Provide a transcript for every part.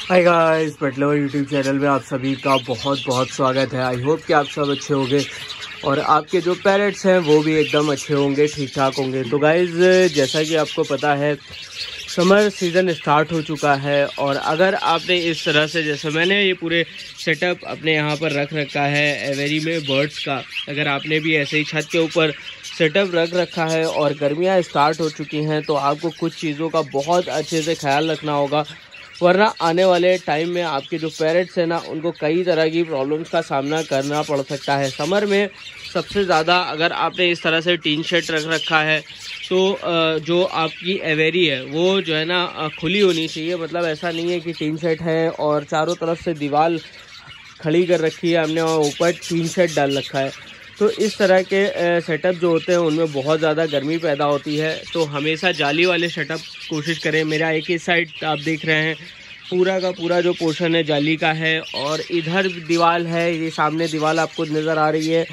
Hi guys, पटलो YouTube channel में आप सभी का बहुत बहुत स्वागत है। आई होप कि आप सब अच्छे होंगे और आपके जो पेरेंट्स हैं वो भी एकदम अच्छे होंगे, ठीक ठाक होंगे। तो गाइस, जैसा कि आपको पता है समर सीज़न स्टार्ट हो चुका है और अगर आपने इस तरह से, जैसे मैंने ये पूरे सेटअप अपने यहाँ पर रख रखा है एवेरी में बर्ड्स का, अगर आपने भी ऐसे ही छत के ऊपर सेटअप रख रखा है और गर्मियाँ स्टार्ट हो चुकी हैं तो आपको कुछ चीज़ों का बहुत अच्छे से ख्याल रखना होगा, वरना आने वाले टाइम में आपके जो पेरेंट्स हैं ना, उनको कई तरह की प्रॉब्लम्स का सामना करना पड़ सकता है। समर में सबसे ज़्यादा अगर आपने इस तरह से टीन शेड रख रखा है तो जो आपकी एवेरी है वो जो है ना खुली होनी चाहिए। मतलब ऐसा नहीं है कि टीन शेड है और चारों तरफ से दीवार खड़ी कर रखी है हमने और ऊपर टीन शेड डाल रखा है। तो इस तरह के सेटअप जो होते हैं उनमें बहुत ज़्यादा गर्मी पैदा होती है। तो हमेशा जाली वाले सेटअप कोशिश करें। मेरा एक ही साइड आप देख रहे हैं पूरा का पूरा जो पोर्शन है जाली का है और इधर दीवार है, ये सामने दीवार आपको नज़र आ रही है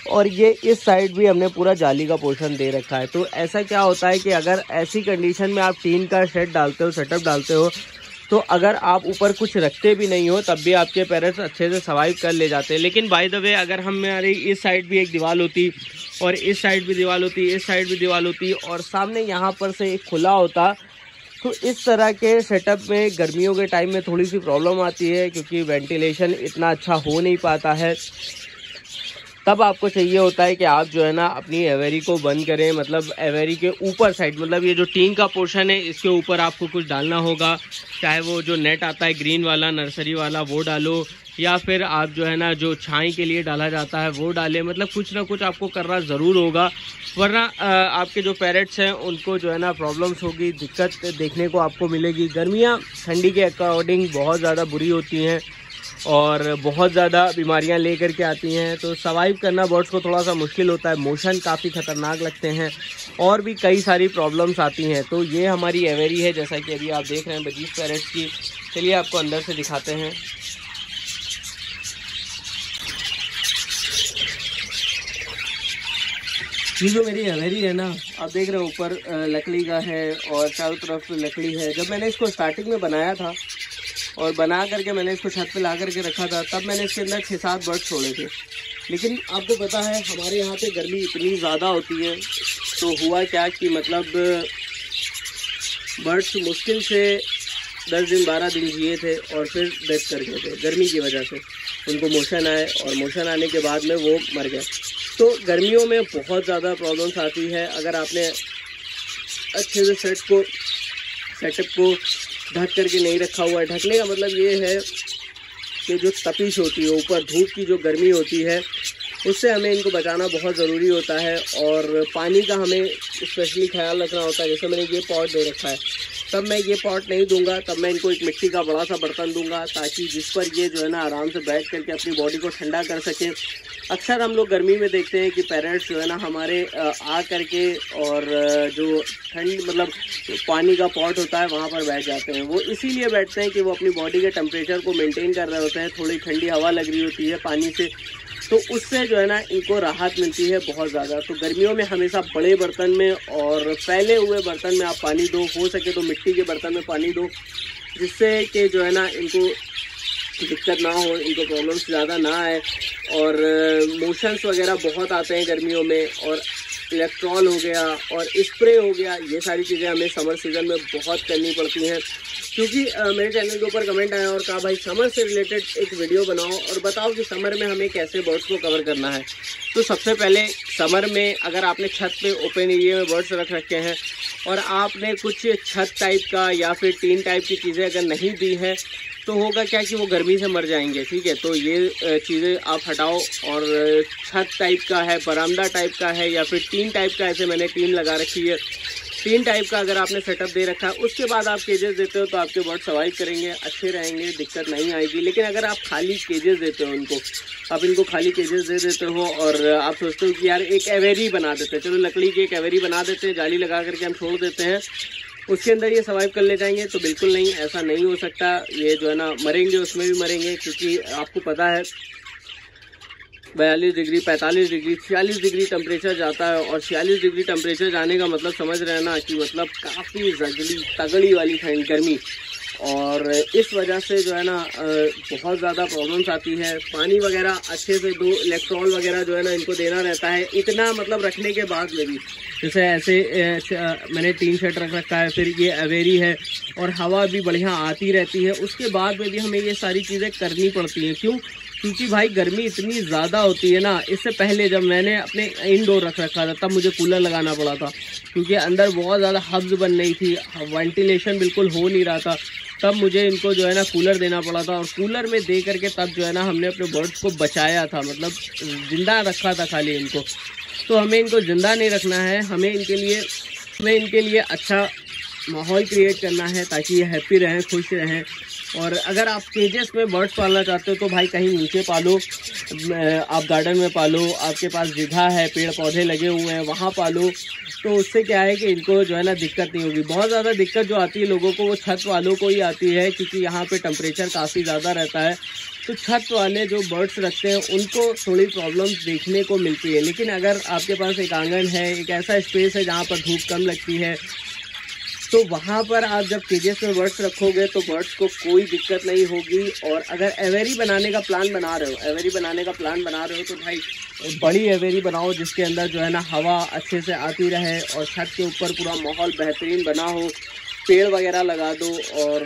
और ये इस साइड भी हमने पूरा जाली का पोर्शन दे रखा है। तो ऐसा क्या होता है कि अगर ऐसी कंडीशन में आप टीन का शेड डालते हो, सेटअप डालते हो, तो अगर आप ऊपर कुछ रखते भी नहीं हो तब भी आपके पेरेंट्स अच्छे से सर्वाइव कर ले जाते हैं। लेकिन बाय द वे, अगर हमारी इस साइड भी एक दीवार होती और इस साइड भी दीवार होती, इस साइड भी दीवार होती और सामने यहाँ पर से एक खुला होता, तो इस तरह के सेटअप में गर्मियों के टाइम में थोड़ी सी प्रॉब्लम आती है क्योंकि वेंटिलेशन इतना अच्छा हो नहीं पाता है। तब आपको चाहिए होता है कि आप जो है ना अपनी एवेरी को बंद करें। मतलब एवेरी के ऊपर साइड, मतलब ये जो टीन का पोर्शन है इसके ऊपर आपको कुछ डालना होगा, चाहे वो जो नेट आता है ग्रीन वाला, नर्सरी वाला, वो डालो, या फिर आप जो है ना जो छाई के लिए डाला जाता है वो डालें। मतलब कुछ ना कुछ आपको करना ज़रूर होगा, वरना आपके जो पेरेंट्स हैं उनको जो है ना प्रॉब्लम्स होगी, दिक्कत देखने को आपको मिलेगी। गर्मियाँ ठंडी के अकॉर्डिंग बहुत ज़्यादा बुरी होती हैं और बहुत ज़्यादा बीमारियां लेकर के आती हैं। तो सर्वाइव करना बर्ड्स को थोड़ा सा मुश्किल होता है, मोशन काफ़ी ख़तरनाक लगते हैं और भी कई सारी प्रॉब्लम्स आती हैं। तो ये हमारी एवेरी है, जैसा कि अभी आप देख रहे हैं बजीज पैरेट्स की। चलिए आपको अंदर से दिखाते हैं। ये जो मेरी एवेरी है ना, आप देख रहे हैं ऊपर लकड़ी का है और चारों तरफ लकड़ी है। जब मैंने इसको स्टार्टिंग में बनाया था और बना करके मैंने इसको छत पे ला करके रखा था, तब मैंने इसके अंदर 6-7 बर्ड छोड़े थे। लेकिन आपको पता है हमारे यहाँ पे गर्मी इतनी ज़्यादा होती है, तो हुआ क्या कि मतलब बर्ड्स मुश्किल से 10 दिन 12 दिन जिए थे और फिर डेथ कर गए थे गर्मी की वजह से। उनको मोशन आए और मोशन आने के बाद में वो मर गए। तो गर्मियों में बहुत ज़्यादा प्रॉब्लम्स आती है। अगर आपने अच्छे से सेटअप को ढक करके नहीं रखा हुआ है। ढकने का मतलब ये है कि जो तपिश होती है, ऊपर धूप की जो गर्मी होती है, उससे हमें इनको बचाना बहुत ज़रूरी होता है। और पानी का हमें स्पेशली ख्याल रखना होता है। जैसे मैंने ये पॉट दे रखा है, तब मैं ये पॉट नहीं दूंगा, तब मैं इनको एक मिट्टी का बड़ा सा बर्तन दूंगा ताकि जिस पर ये जो है ना आराम से बैठ करके अपनी बॉडी को ठंडा कर सकें। अक्सर हम लोग गर्मी में देखते हैं कि पेरेंट्स जो है ना हमारे आ करके और जो ठंड मतलब पानी का पॉट होता है वहाँ पर बैठ जाते हैं। वो इसीलिए बैठते हैं कि वो अपनी बॉडी के टेम्परेचर को मेंटेन कर रहे होते हैं। थोड़ी ठंडी हवा लग रही होती है पानी से, तो उससे जो है ना इनको राहत मिलती है बहुत ज़्यादा। तो गर्मियों में हमेशा बड़े बर्तन में और फैले हुए बर्तन में आप पानी दो, हो सके तो मिट्टी के बर्तन में पानी दो, जिससे कि जो है ना इनको दिक्कत ना हो, इनको प्रॉब्लम्स ज़्यादा ना आए। और मोशंस वगैरह बहुत आते हैं गर्मियों में, और इलेक्ट्रॉल हो गया और स्प्रे हो गया, ये सारी चीज़ें हमें समर सीज़न में बहुत करनी पड़ती हैं। क्योंकि मेरे चैनल के ऊपर कमेंट आया और कहा भाई समर से रिलेटेड एक वीडियो बनाओ और बताओ कि समर में हमें कैसे बर्ड्स को कवर करना है। तो सबसे पहले समर में अगर आपने छत पे ओपन एरिया में बर्ड्स रख रखे हैं और आपने कुछ छत टाइप का या फिर टीन टाइप की चीज़ें अगर नहीं दी है, तो होगा क्या कि वो गर्मी से मर जाएंगे। ठीक है, तो ये चीज़ें आप हटाओ। और छत टाइप का है, बरामदा टाइप का है या फिर टीन टाइप का, ऐसे मैंने टीन लगा रखी है, टीन टाइप का अगर आपने सेटअप दे रखा है, उसके बाद आप केजेस देते हो तो आपके बर्ड सर्वाइव करेंगे, अच्छे रहेंगे, दिक्कत नहीं आएगी। लेकिन अगर आप खाली केजेस देते हो इनको, आप इनको खाली केजेस दे देते हो और आप सोचते हो कि यार एक एवेरी बना देते हैं, चलो लकड़ी की एक एवेरी बना देते हैं, जाली लगा करके हम छोड़ देते हैं, उसके अंदर ये सर्वाइव कर ले जाएंगे, तो बिल्कुल नहीं, ऐसा नहीं हो सकता। ये जो है ना मरेंगे, उसमें भी मरेंगे, क्योंकि आपको पता है 42 डिग्री, 45 डिग्री, 46 डिग्री टेम्परेचर जाता है। और 46 डिग्री टेम्परेचर जाने का मतलब समझ रहे हैं ना कि मतलब काफ़ी तगड़ी वाली ठंड गर्मी। और इस वजह से जो है ना बहुत ज़्यादा प्रॉब्लम्स आती है। पानी वगैरह अच्छे से 2 इलेक्ट्रॉल वगैरह जो है ना इनको देना रहता है, इतना मतलब रखने के बाद में भी। जैसे ऐसे मैंने टीन शेड रख रखा है, फिर ये अवेरी है और हवा भी बढ़िया आती रहती है, उसके बाद में भी हमें ये सारी चीज़ें करनी पड़ती हैं। क्यों? क्योंकि भाई गर्मी इतनी ज़्यादा होती है ना। इससे पहले जब मैंने अपने इंडोर रख रखा था तब मुझे कूलर लगाना पड़ा था, क्योंकि अंदर बहुत ज़्यादा हब्स बन रही थी, वेंटिलेशन बिल्कुल हो नहीं रहा था। तब मुझे इनको जो है ना कूलर देना पड़ा था, और कूलर में दे करके तब जो है ना हमने अपने बर्ड्स को बचाया था, मतलब ज़िंदा रखा था खाली इनको। तो हमें इनको ज़िंदा नहीं रखना है, हमें इनके लिए अच्छा माहौल क्रिएट करना है ताकि ये हैप्पी रहें, खुश रहें। और अगर आप केजेस में बर्ड्स पालना चाहते हो तो भाई कहीं नीचे पालो, आप गार्डन में पालो, आपके पास जगह है, पेड़ पौधे लगे हुए हैं, वहाँ पालो। तो उससे क्या है कि इनको जो है ना दिक्कत नहीं होगी। बहुत ज़्यादा दिक्कत जो आती है लोगों को वो छत वालों को ही आती है, क्योंकि यहाँ पे टेम्परेचर काफ़ी ज़्यादा रहता है। तो छत वाले जो बर्ड्स रखते हैं उनको थोड़ी प्रॉब्लम्स देखने को मिलती है। लेकिन अगर आपके पास एक आंगन है, एक ऐसा स्पेस है जहाँ पर धूप कम लगती है, तो वहाँ पर आप जब केजेस में बर्ड्स रखोगे तो बर्ड्स को कोई दिक्कत नहीं होगी। और अगर एवेरी बनाने का प्लान बना रहे हो तो भाई बड़ी एवेरी बनाओ, जिसके अंदर जो है ना हवा अच्छे से आती रहे और छत के ऊपर पूरा माहौल बेहतरीन बना हो। पेड़ वगैरह लगा दो, और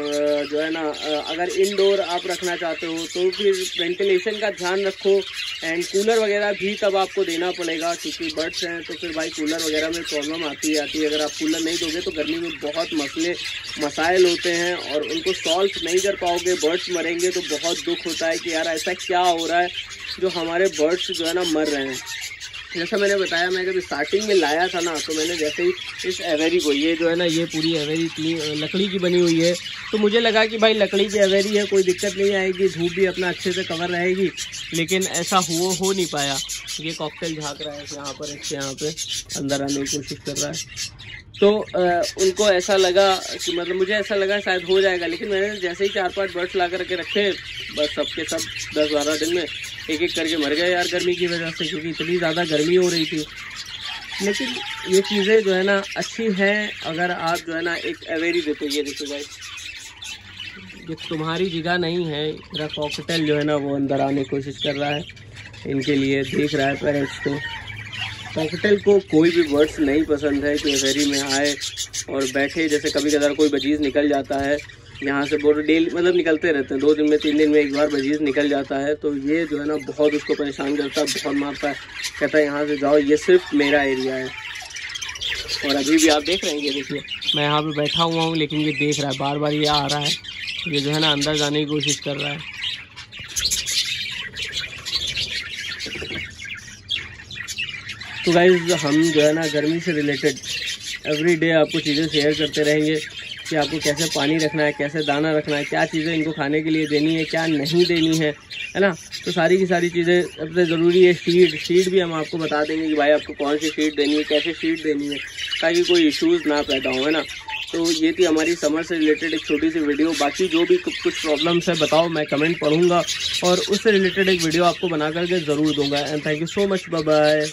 जो है ना अगर इंडोर आप रखना चाहते हो तो फिर वेंटिलेशन का ध्यान रखो। एंड कूलर वगैरह भी तब आपको देना पड़ेगा, क्योंकि बर्ड्स हैं तो फिर भाई कूलर वगैरह में प्रॉब्लम आती है। अगर आप कूलर नहीं दोगे तो गर्मी में बहुत मसाइल होते हैं और उनको सॉल्व नहीं कर पाओगे, बर्ड्स मरेंगे तो बहुत दुख होता है कि यार ऐसा क्या हो रहा है जो हमारे बर्ड्स जो है ना मर रहे हैं। जैसा मैंने बताया, मैं जब स्टार्टिंग में लाया था ना तो मैंने जैसे ही इस एवेरी को, ये जो है ना ये पूरी एवेरी लकड़ी की बनी हुई है, तो मुझे लगा कि भाई लकड़ी की एवेरी है, कोई दिक्कत नहीं आएगी, धूप भी अपना अच्छे से कवर रहेगी। लेकिन ऐसा हो नहीं पाया। ये कॉकटेल झाँक रहा है यहाँ पर, इसके यहाँ पे अंदर आने की कोशिश कर रहा है। तो उनको ऐसा लगा कि मतलब मुझे ऐसा लगा शायद हो जाएगा, लेकिन मैंने जैसे ही 4-5 बर्ड्स ला करके रखे, बस सबके सब 10-12 दिन में एक करके मर गए यार, गर्मी की वजह से, क्योंकि इतनी ज़्यादा गर्मी हो रही थी। लेकिन ये चीज़ें जो है ना अच्छी हैं अगर आप जो है ना एक एवेरी देते। ये देखो भाई, ये तुम्हारी जगह नहीं है, मेरा कॉकटेल जो है ना वो अंदर आने की कोशिश कर रहा है, इनके लिए देख रहा है पेरेंट्स को। कॉकटेल को कोई भी बर्ड्स नहीं पसंद है कि एवेरी में आए और बैठे। जैसे कभी कभार कोई बजीज़ निकल जाता है यहाँ से, बोर्ड डेली मतलब निकलते रहते हैं, 2 दिन में 3 दिन में एक बार बजीज़ निकल जाता है, तो ये जो है ना बहुत उसको परेशान करता है, बहुत मारता है, कहता है यहाँ से जाओ, ये सिर्फ मेरा एरिया है। और अभी भी आप देख रहे हैं, ये देखिए मैं यहाँ पे बैठा हुआ हूँ, लेकिन ये देख रहा है, बार बार ये आ रहा है, ये जो है ना अंदर जाने की कोशिश कर रहा है। तो गाइज़ हम जो है ना गर्मी से रिलेटेड एवरी डे आपको चीज़ें शेयर करते रहेंगे कि आपको कैसे पानी रखना है, कैसे दाना रखना है, क्या चीज़ें इनको खाने के लिए देनी है, क्या नहीं देनी है ना। तो सारी की सारी चीज़ें सबसे ज़रूरी है फीड भी हम आपको बता देंगे कि भाई आपको कौन सी फीड देनी है, कैसे फीड देनी है, ताकि कोई इश्यूज़ ना पैदा हो, है ना। तो ये थी हमारी समर से रिलेटेड एक छोटी सी वीडियो। बाकी जो भी कुछ प्रॉब्लम्स है बताओ, मैं कमेंट पढ़ूंगा और उससे रिलेटेड एक वीडियो आपको बना करके ज़रूर दूंगा। And thank you so much, bye bye.